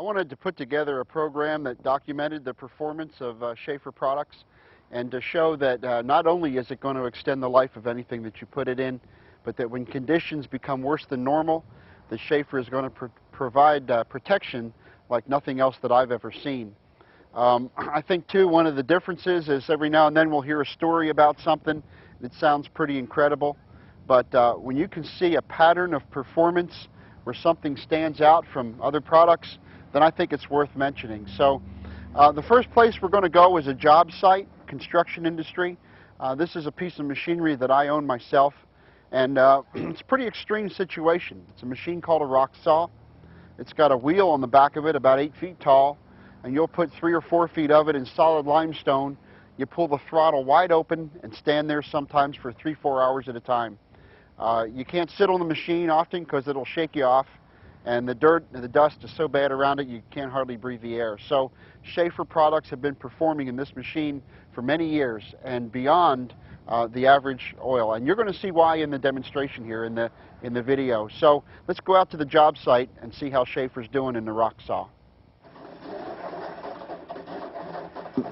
wanted to put together a program that documented the performance of Schaefer products and to show that not only is it going to extend the life of anything that you put it in, but that when conditions become worse than normal, the Schaefer is going to provide protection like nothing else that I've ever seen. I think, too, one of the differences is every now and then we'll hear a story about something that sounds pretty incredible, but when you can see a pattern of performance where something stands out from other products, then I think it's worth mentioning. So the first place we're going to go is a job site, construction industry. This is a piece of machinery that I own myself, and it's a pretty extreme situation. It's a machine called a rock saw. It's got a wheel on the back of it about 8 feet tall, and you'll put 3 or 4 feet of it in solid limestone. You pull the throttle wide open and stand there sometimes for 3-4 hours at a time. You can't sit on the machine often because it'll shake you off, and the dirt and the dust is so bad around it you can't hardly breathe the air. So Schaefer products have been performing in this machine for many years and beyond the average oil, and you're going to see why in the demonstration here in the video. So let's go out to the job site and see how Schaefer's doing in the rock saw.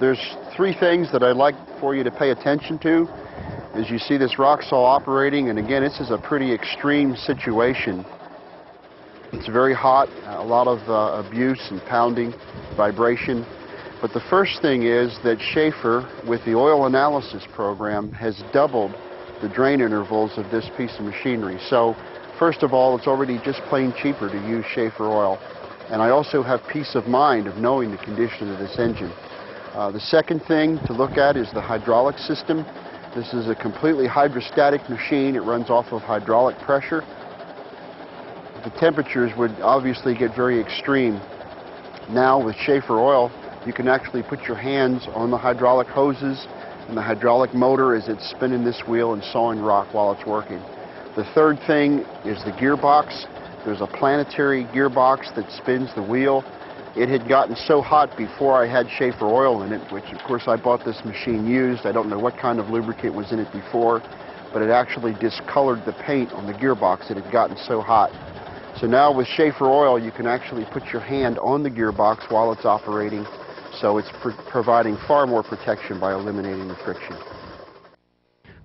There's 3 things that I'd like for you to pay attention to as you see this rock saw operating, and again, this is a pretty extreme situation. It's very hot, a lot of abuse and pounding, vibration. But the first thing is that Schaefer, with the oil analysis program, has doubled the drain intervals of this piece of machinery. So, first of all, it's already just plain cheaper to use Schaefer oil. And I also have peace of mind of knowing the condition of this engine. The second thing to look at is the hydraulic system. This is a completely hydrostatic machine. It runs off of hydraulic pressure. The temperatures would obviously get very extreme. Now with Schaefer oil, you can actually put your hands on the hydraulic hoses and the hydraulic motor as it's spinning this wheel and sawing rock while it's working. The third thing is the gearbox. There's a planetary gearbox that spins the wheel. It had gotten so hot before I had Schaefer oil in it, which of course I bought this machine used. I don't know what kind of lubricant was in it before, but it actually discolored the paint on the gearbox. It had gotten so hot. So now with Schaefer oil, you can actually put your hand on the gearbox while it's operating, so it's providing far more protection by eliminating the friction.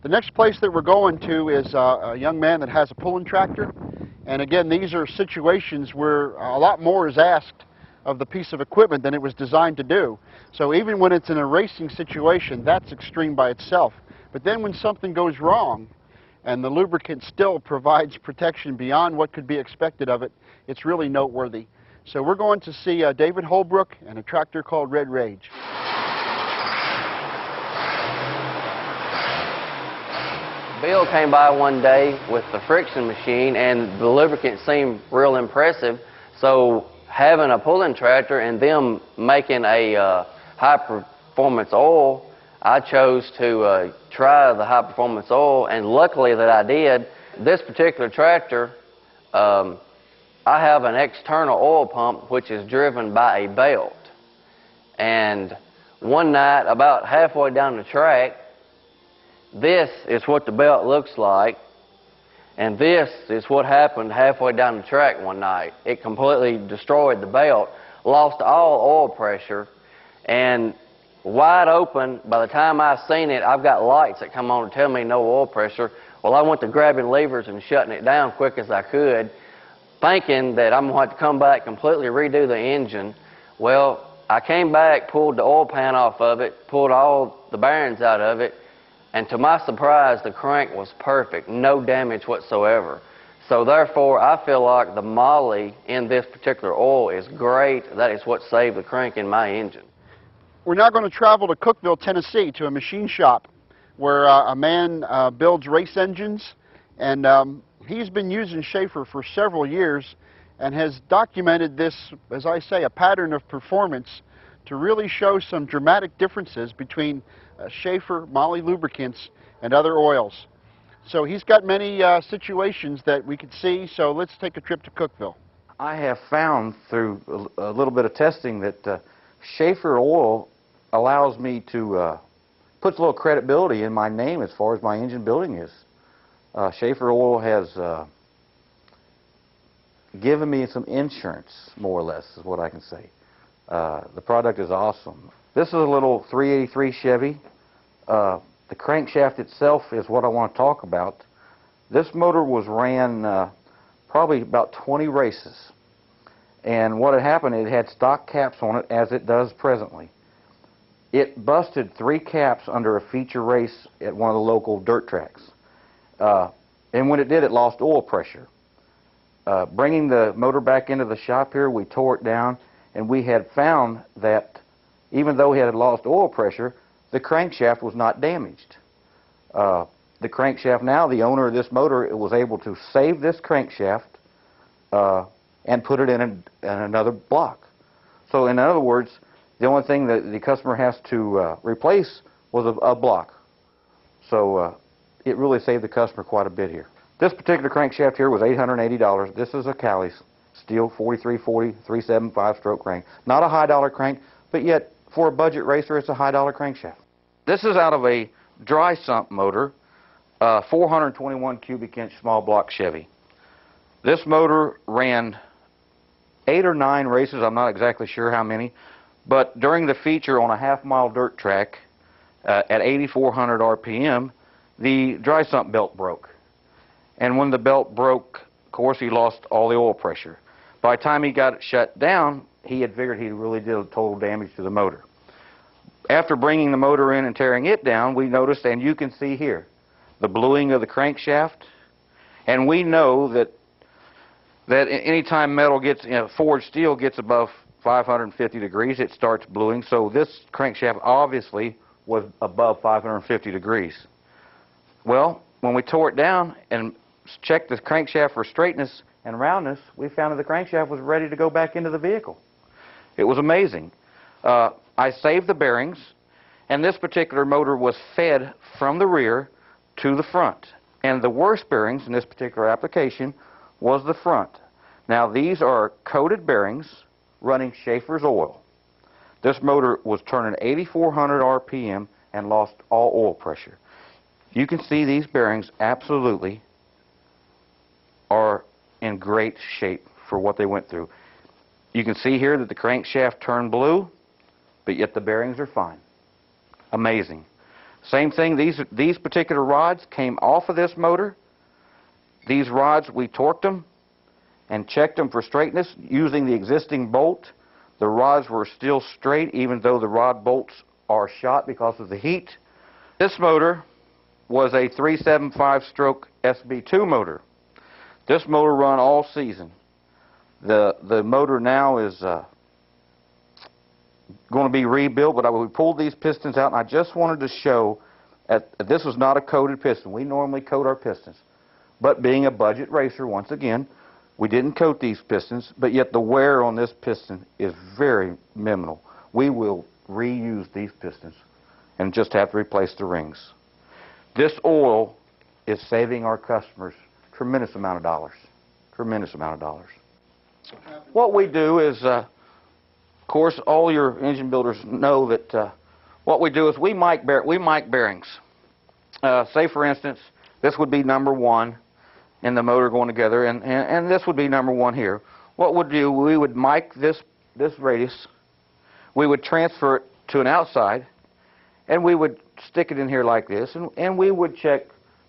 The next place that we're going to is a young man that has a pulling tractor, and again, these are situations where a lot more is asked of the piece of equipment than it was designed to do. So even when it's in a racing situation, that's extreme by itself. But then when something goes wrong and the lubricant still provides protection beyond what could be expected of it, it's really noteworthy. So we're going to see David Holbrook and a tractor called Red Rage. Bill came by one day with the friction machine, and the lubricant seemed real impressive. So having a pulling tractor and them making a high-performance oil, I chose to try the high-performance oil, and luckily that I did. This particular tractor, I have an external oil pump which is driven by a belt. And one night, about halfway down the track, this is what the belt looks like. And this is what happened halfway down the track one night. It completely destroyed the belt, lost all oil pressure, and wide open. By the time I seen it, I've got lights that come on to tell me no oil pressure. Well, I went to grabbing levers and shutting it down quick as I could, thinking that I'm going to have to come back, completely redo the engine. Well, I came back, pulled the oil pan off of it, pulled all the bearings out of it, and to my surprise, the crank was perfect, no damage whatsoever. So therefore, I feel like the moly in this particular oil is great. That is what saved the crank in my engine. We're now going to travel to Cookeville, Tennessee, to a machine shop where a man builds race engines, and he's been using Schaefer for several years and has documented this, as I say, a pattern of performance to really show some dramatic differences between Schaefer moly lubricants and other oils. So he's got many situations that we could see, so let's take a trip to Cookeville. I have found through a little bit of testing that Schaefer oil allows me to put a little credibility in my name as far as my engine building is. Schaefer oil has given me some insurance, more or less, is what I can say. The product is awesome. This is a little 383 Chevy. The crankshaft itself is what I want to talk about. This motor was ran probably about 20 races. And what had happened, it had stock caps on it, as it does presently. It busted 3 caps under a feature race at one of the local dirt tracks. And when it did, it lost oil pressure. Bringing the motor back into the shop here, we tore it down, and we had found that even though it had lost oil pressure, the crankshaft was not damaged. The crankshaft now, the owner of this motor was able to save this crankshaft and put it in another block. So in other words, the only thing that the customer has to replace was a block. So it really saved the customer quite a bit here. This particular crankshaft here was $880. This is a Cali steel 4340 375 stroke crank. Not a high dollar crank, but yet for a budget racer, it's a high dollar crankshaft. This is out of a dry sump motor, 421 cubic inch small block Chevy. This motor ran 8 or 9 races, I'm not exactly sure how many, but during the feature on a half-mile dirt track at 8,400 RPM, the dry sump belt broke. And when the belt broke, of course, he lost all the oil pressure. By the time he got it shut down, he had figured he really did a total damage to the motor. After bringing the motor in and tearing it down, we noticed, and you can see here, the bluing of the crankshaft. And we know that anytime metal gets, forged steel gets above 550 degrees, it starts bluing. So this crankshaft obviously was above 550 degrees. Well, when we tore it down and checked the crankshaft for straightness and roundness, we found that the crankshaft was ready to go back into the vehicle. It was amazing. I saved the bearings, and this particular motor was fed from the rear to the front. And the worst bearings in this particular application was the front. Now, these are coated bearings running Schaefer's oil. This motor was turning 8,400 RPM and lost all oil pressure. You can see these bearings absolutely are in great shape for what they went through. You can see here that the crankshaft turned blue, but yet the bearings are fine. Amazing. Same thing, these particular rods came off of this motor. These rods, we torqued them and checked them for straightness using the existing bolt. The rods were still straight even though the rod bolts are shot because of the heat. This motor was a 375 stroke SB2 motor. This motor run all season. The motor now is going to be rebuilt, but we pulled these pistons out, and I just wanted to show this was not a coated piston. We normally coat our pistons. But being a budget racer, once again, we didn't coat these pistons, but yet the wear on this piston is very minimal. We will reuse these pistons and just have to replace the rings. This oil is saving our customers tremendous amount of dollars. Tremendous amount of dollars. What we do is, of course, all your engine builders know that what we do is we mic bearings. Say, for instance, this would be number 1 in the motor going together, and this would be number 1 here. What we'd do, we would mic this radius, we would transfer it to an outside, and we would stick it in here like this, and we would check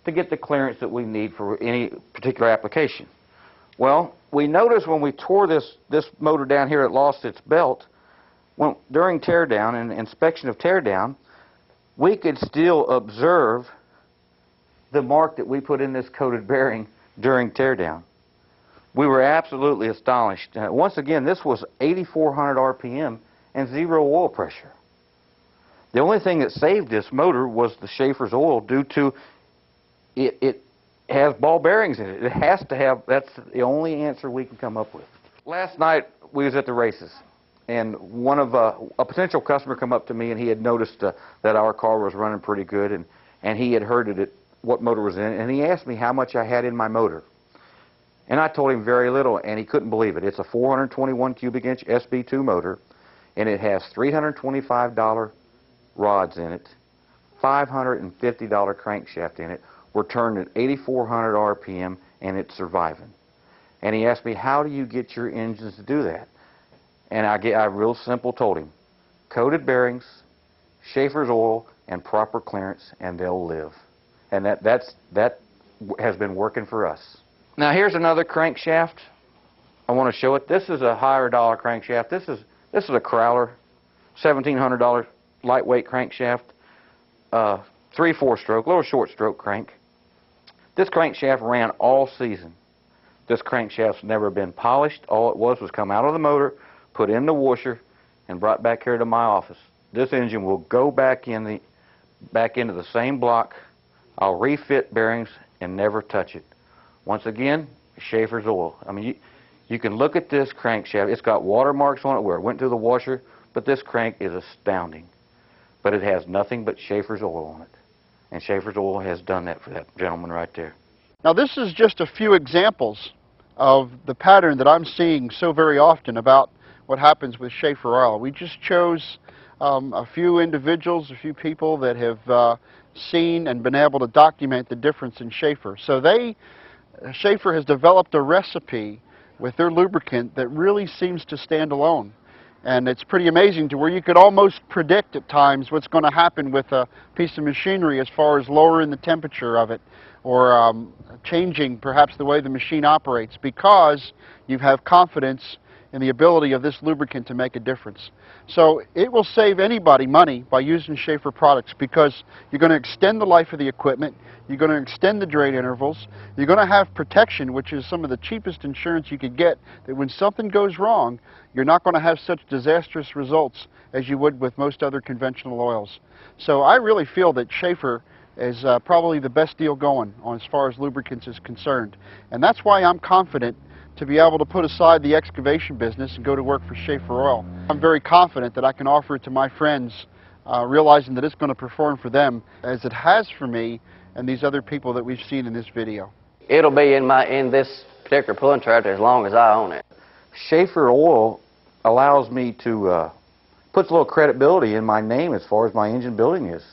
to get the clearance that we need for any particular application. Well, we noticed when we tore this motor down here, it lost its belt. During teardown and inspection of teardown, we could still observe the mark that we put in this coated bearing during teardown. We were absolutely astonished. Once again, this was 8,400 RPM and 0 oil pressure. The only thing that saved this motor was the Schaefer's oil due to it has ball bearings in it. It has to have, that's the only answer we can come up with. Last night we was at the races, and one of a potential customer come up to me, and he had noticed that our car was running pretty good, and he had heard what motor was in it, and he asked me how much I had in my motor. And I told him very little, and he couldn't believe it. It's a 421 cubic inch SB2 motor, and it has $325 rods in it, $550 crankshaft in it. We're turned at 8,400 RPM, and it's surviving. And he asked me, how do you get your engines to do that? And I real simple told him, coated bearings, Schaefer's oil, and proper clearance, and they'll live. And that has been working for us. Now here's another crankshaft. I want to show it. This is a higher dollar crankshaft. This is a Crowler, $1,700 lightweight crankshaft, 3/4 stroke, little short stroke crank. This crankshaft ran all season. This crankshaft's never been polished. All it was come out of the motor, put in the washer, and brought back here to my office. This engine will go back into the same block. I'll refit bearings and never touch it. Once again, Schaefer's oil. I mean, you can look at this crankshaft. It's got watermarks on it where it went through the washer, but this crank is astounding. But it has nothing but Schaefer's oil on it. And Schaefer's oil has done that for that gentleman right there. Now this is just a few examples of the pattern that I'm seeing so very often about what happens with Schaefer oil. We just chose a few individuals, a few people that have seen and been able to document the difference in Schaefer. So Schaefer has developed a recipe with their lubricant that really seems to stand alone. And it's pretty amazing to where you could almost predict at times what's going to happen with a piece of machinery as far as lowering the temperature of it or changing perhaps the way the machine operates, because you have confidence in the ability of this lubricant to make a difference. So it will save anybody money by using Schaefer products, because you're going to extend the life of the equipment, you're going to extend the drain intervals, you're going to have protection, which is some of the cheapest insurance you could get, that when something goes wrong, you're not going to have such disastrous results as you would with most other conventional oils. So I really feel that Schaefer is probably the best deal going on as far as lubricants is concerned. And that's why I'm confident to be able to put aside the excavation business and go to work for Schaefer Oil. I'm very confident that I can offer it to my friends, realizing that it's going to perform for them as it has for me and these other people that we've seen in this video. It'll be in this particular pulling tractor as long as I own it. Schaefer Oil allows me to, puts a little credibility in my name as far as my engine building is.